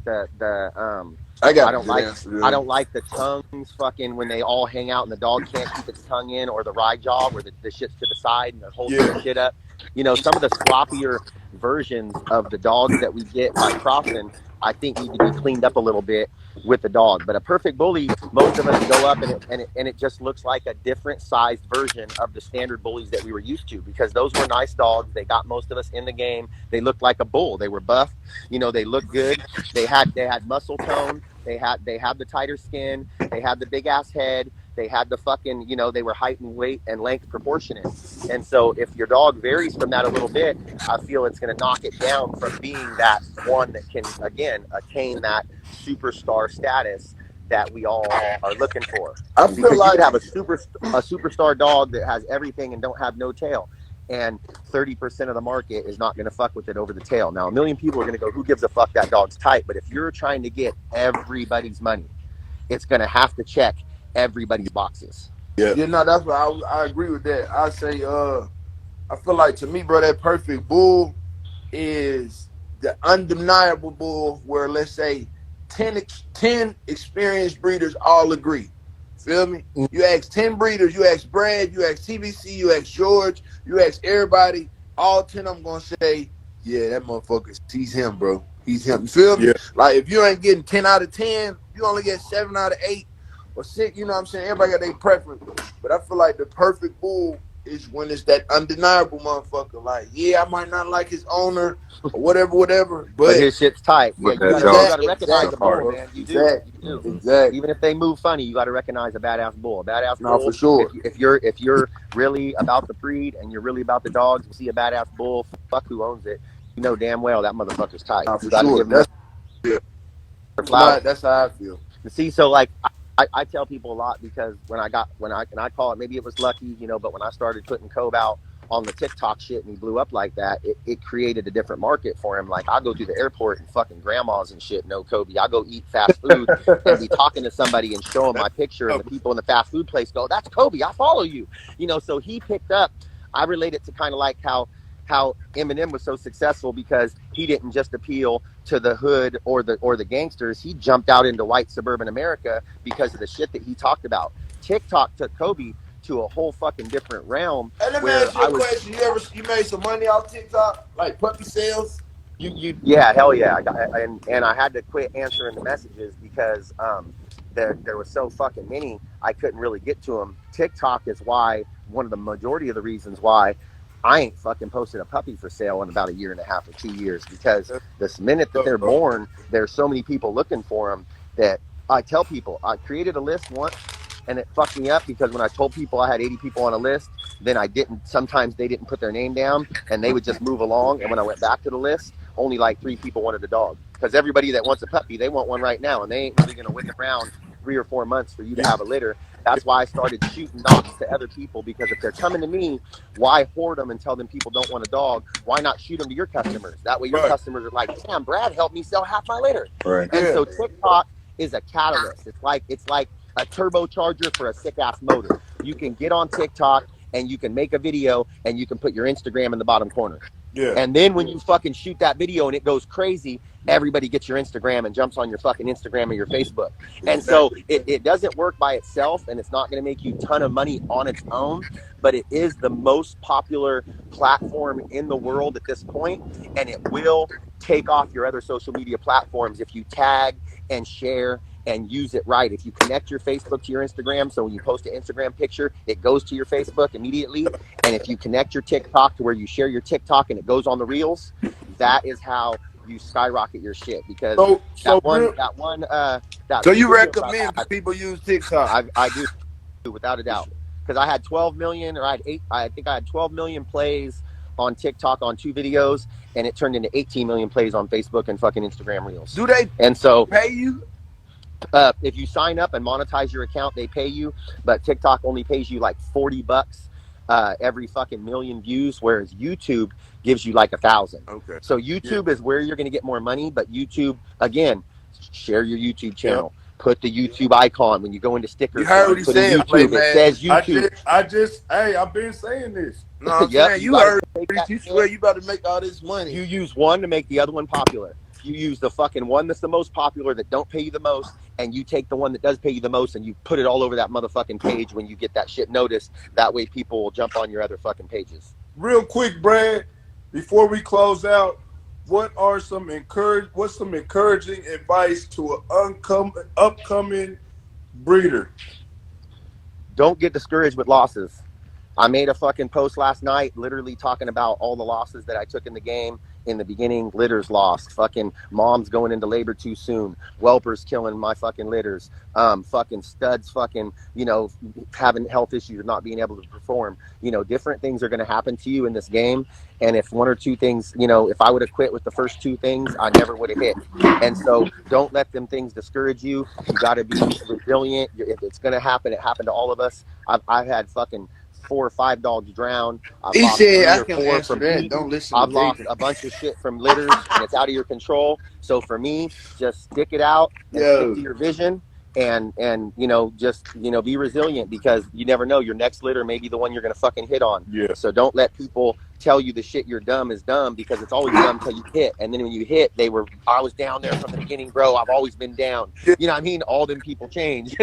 I got
I
a
don't
good
like
answer.
I don't like the tongues fucking when they all hang out and the dog can't keep its tongue in, or the ride jaw where the shit's to the side and they're holding the shit up. You know, some of the sloppier versions of the dogs that we get by crossing, I think need to be cleaned up a little bit with the dog. But a perfect bully, most of us go up and it just looks like a different sized version of the standard bullies that we were used to, because those were nice dogs. They got most of us in the game. They looked like a bull. They were buff. You know, they looked good. They had muscle tone. They had the tighter skin. They had the big ass head. They had the fucking, you know, they were height and weight and length proportionate. And so if your dog varies from that a little bit, I feel it's going to knock it down from being that one that can, again, attain that superstar status that we all are looking for.
I feel
Because you
like
could have a superstar dog that has everything and don't have no tail, and 30% of the market is not going to fuck with it over the tail. Now, a million people are going to go, who gives a fuck, that dog's tight? But if you're trying to get everybody's money, it's going to have to check everybody's boxes.
yeah, no, that's what I agree with that. I say, I feel like to me, bro, that perfect bull is the undeniable bull where let's say 10 experienced breeders all agree. Feel me? You ask 10 breeders, you ask Brad, you ask TBC, you ask George, you ask everybody, all 10 of them gonna say, yeah, that motherfucker, he's him, bro. He's him. You feel me?
Yeah.
Like if you ain't getting 10 out of 10, you only get 7 out of 8 or 6, you know what I'm saying? Everybody got their preference. But I feel like the perfect bull is when it's that undeniable motherfucker. Like, yeah, I might not like his owner or whatever,
But
but
his shit's tight. Yeah,
But
you
that
gotta
dog's
recognize
exactly,
a bull,
bro.
man. You do.
Exactly.
Even if they move funny, you got to recognize a badass bull. A badass
No, for
bull.
sure.
If you're really about the breed and you're really about the dogs, you see a badass bull, fuck who owns it. You know damn well that motherfucker's tight.
No,
You
for
got to
sure.
give him their flowers.
That's how I feel.
See, so like I tell people a lot, because when I call it, maybe it was lucky, you know, but when I started putting Cove out on the TikTok shit and he blew up like that, it created a different market for him. Like, I go through the airport and fucking grandmas and shit know Kobe. I go eat fast food and be talking to somebody and show them my picture, and the people in the fast food place go, "That's Kobe, I follow you." You know, so he picked up. I relate it to kind of like how Eminem was so successful, because he didn't just appeal to the hood or the gangsters. He jumped out into white suburban America because of the shit that he talked about. TikTok took Kobe to a whole fucking different realm.
Hey, let me ask you a question. You made some money off TikTok, like puppy sales?
Yeah, hell yeah. And I had to quit answering the messages because there was so fucking many, I couldn't really get to them. TikTok is why, one of the majority of the reasons why I ain't fucking posted a puppy for sale in about a year and a half or 2 years, because this minute that they're born, there's so many people looking for them that I tell people, I created a list once and it fucked me up, because when I told people I had 80 people on a list, then sometimes they didn't put their name down and they would just move along. And when I went back to the list, only like 3 people wanted a dog, because everybody that wants a puppy, they want one right now, and they ain't really going to wait around 3 or 4 months for you to have a litter. That's why I started shooting knocks to other people, because if they're coming to me, why hoard them and tell them people don't want a dog? Why not shoot them to your customers? That way your customers are like, damn, Brad helped me sell half my litter.
Right.
And so TikTok is a catalyst. It's like a turbocharger for a sick ass motor. You can get on TikTok and you can make a video and you can put your Instagram in the bottom corner.
Yeah.
And then when you fucking shoot that video and it goes crazy, everybody gets your Instagram and jumps on your fucking Instagram or your Facebook. And so it doesn't work by itself, and it's not going to make you a ton of money on its own, but it is the most popular platform in the world at this point, and it will take off your other social media platforms if you tag and share and use it right. If you connect your Facebook to your Instagram, so when you post an Instagram picture, it goes to your Facebook immediately. And if you connect your TikTok to where you share your TikTok and it goes on the reels, that is how you skyrocket your shit. Because
So you recommend people use TikTok?
I do, without a doubt, because I had 12 million, or I think I had 12 million plays on TikTok on 2 videos, and it turned into 18 million plays on Facebook and fucking Instagram reels.
Do they pay you?
If you sign up and monetize your account, they pay you, but TikTok only pays you like $40 every fucking million views, whereas YouTube gives you like 1,000.
Okay.
So YouTube is where you're going to get more money, but YouTube, again, share your YouTube channel. Yep. Put the YouTube icon when you go into stickers.
You heard what he said,
YouTube. It says YouTube.
I've been saying this.
No, I'm saying you heard. You swear you about to make all this money.
You use one to make the other one popular. You use the fucking one that's the most popular, that don't pay you the most, and you take the one that does pay you the most and you put it all over that motherfucking page when you get that shit noticed. That way people will jump on your other fucking pages.
Real quick, Brad, before we close out, what's some encouraging advice to an upcoming breeder?
Don't get discouraged with losses. I made a fucking post last night literally talking about all the losses that I took in the game. In the beginning, litters lost, fucking moms going into labor too soon, whelpers killing my fucking litters, fucking studs fucking, having health issues or not being able to perform. Different things are going to happen to you in this game. And if one or two things, if I would have quit with the first 2 things, I never would have hit. And so don't let them things discourage you. You got to be resilient. If it's going to happen, it happened to all of us. I've had fucking 4 or 5 dogs drown.
He said, I can answer that. Don't listen.
I've lost a bunch of shit from litters, and it's out of your control. So for me, just stick it out and stick to your vision, and just be resilient, because you never know, your next litter may be the one you're gonna fucking hit on.
Yeah.
So don't let people tell you the shit you're dumb is dumb, because it's always dumb till you hit. And then when you hit, I was down there from the beginning, bro. I've always been down. You know what I mean? All them people change.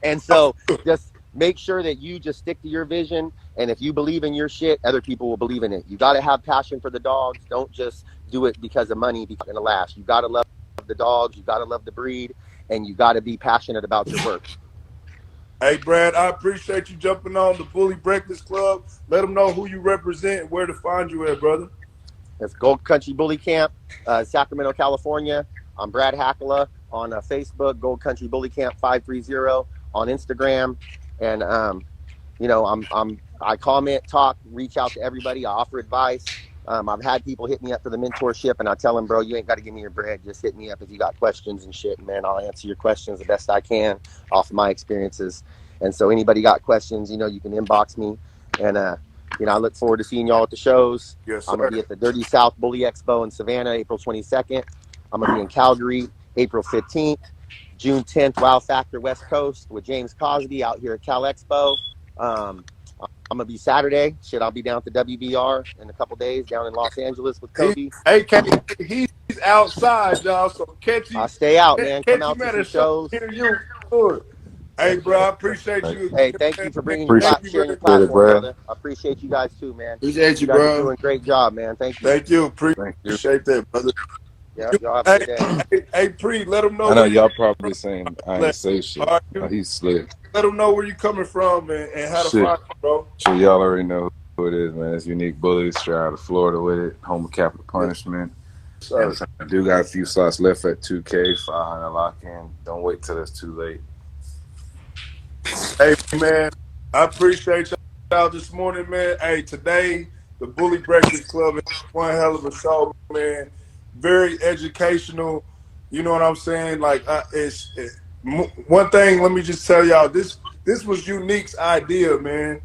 And so just make sure that you just stick to your vision, and if you believe in your shit, other people will believe in it. You got to have passion for the dogs. Don't just do it because of money, because it's gonna last. You got to love the dogs. You got to love the breed, and you got to be passionate about your work.
Hey, Brad, I appreciate you jumping on the Bully Breakfast Club. Let them know who you represent and where to find you at, brother.
It's Gold Country Bully Camp, Sacramento, California. I'm Brad Hackala on Facebook, Gold Country Bully Camp 530 on Instagram. And, I comment, talk, reach out to everybody. I offer advice. I've had people hit me up for the mentorship, and I tell them, bro, you ain't got to give me your bread. Just hit me up if you got questions and shit. And, man, I'll answer your questions the best I can off of my experiences. And so anybody got questions, you can inbox me. And I look forward to seeing y'all at the shows.
Yes,
I'm going to
sir.
be at the Dirty South Bully Expo in Savannah, April 22nd. I'm going to be in Calgary, April 15th. June 10th, Wow Factor West Coast with James Cosby out here at Cal Expo. I'm going to be Saturday. I'll be down at the WBR in a couple days down in Los Angeles with Kobe.
He's outside, y'all, so catch him.
I'll stay out, man. Come out to
At
some
a show
shows.
near you. Good. Hey, bro, I appreciate you.
Hey, thank you for sharing your
Man.
platform, brother. I appreciate you guys too, man.
Appreciate
You
you,
guys are
bro.
doing a great job, man. Thank you.
Thank you.
Thank you.
Appreciate that, brother.
Yeah, y'all have a good day.
Hey, Pre, let them know.
I know y'all probably saying I ain't say shit.
All right,
He's slick.
let them know where you coming from and how to
Shit.
find you, bro.
Sure, y'all already know who it is, man. It's Unique Bullies, straight out of Florida with it. Home of Capital Punishment.
So,
I do got a few slots left at 2K, 500 lock in. Don't wait till it's too late.
hey, man, I appreciate y'all this morning, man. Hey, today, the Bully Breakfast Club is one hell of a show, man. Very educational. You know what I'm saying? Like, one thing, let me just tell y'all, this was Unique's idea, man,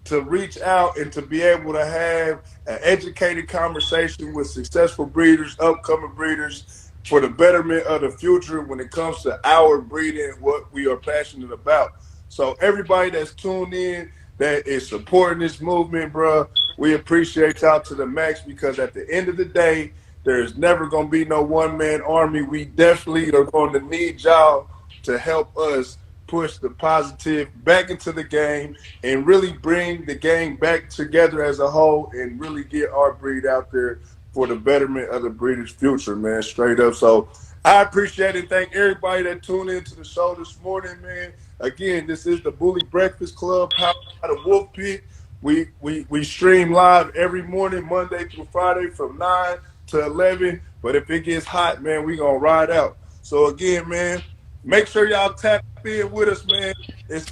to reach out and to be able to have an educated conversation with successful breeders, upcoming breeders, for the betterment of the future when it comes to our breeding and what we are passionate about. So everybody that's tuned in, that is supporting this movement, bro, we appreciate y'all to the max, because at the end of the day, there's never going to be no one-man army. We definitely are going to need y'all to help us push the positive back into the game and really bring the game back together as a whole and really get our breed out there for the betterment of the breeders' future, man, straight up. So I appreciate it. Thank everybody that tuned into the show this morning, man. Again, this is the Bully Breakfast Club, powered by the Wolf Pit. We stream live every morning, Monday through Friday from 9 to 11. But if it gets hot, man, we going to ride out. So again, man, make sure y'all tap in with us, man. It's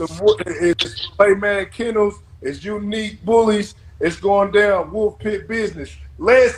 Playman Kennels. It's Unique Bullies. It's going down. Wolf Pit Business. Let's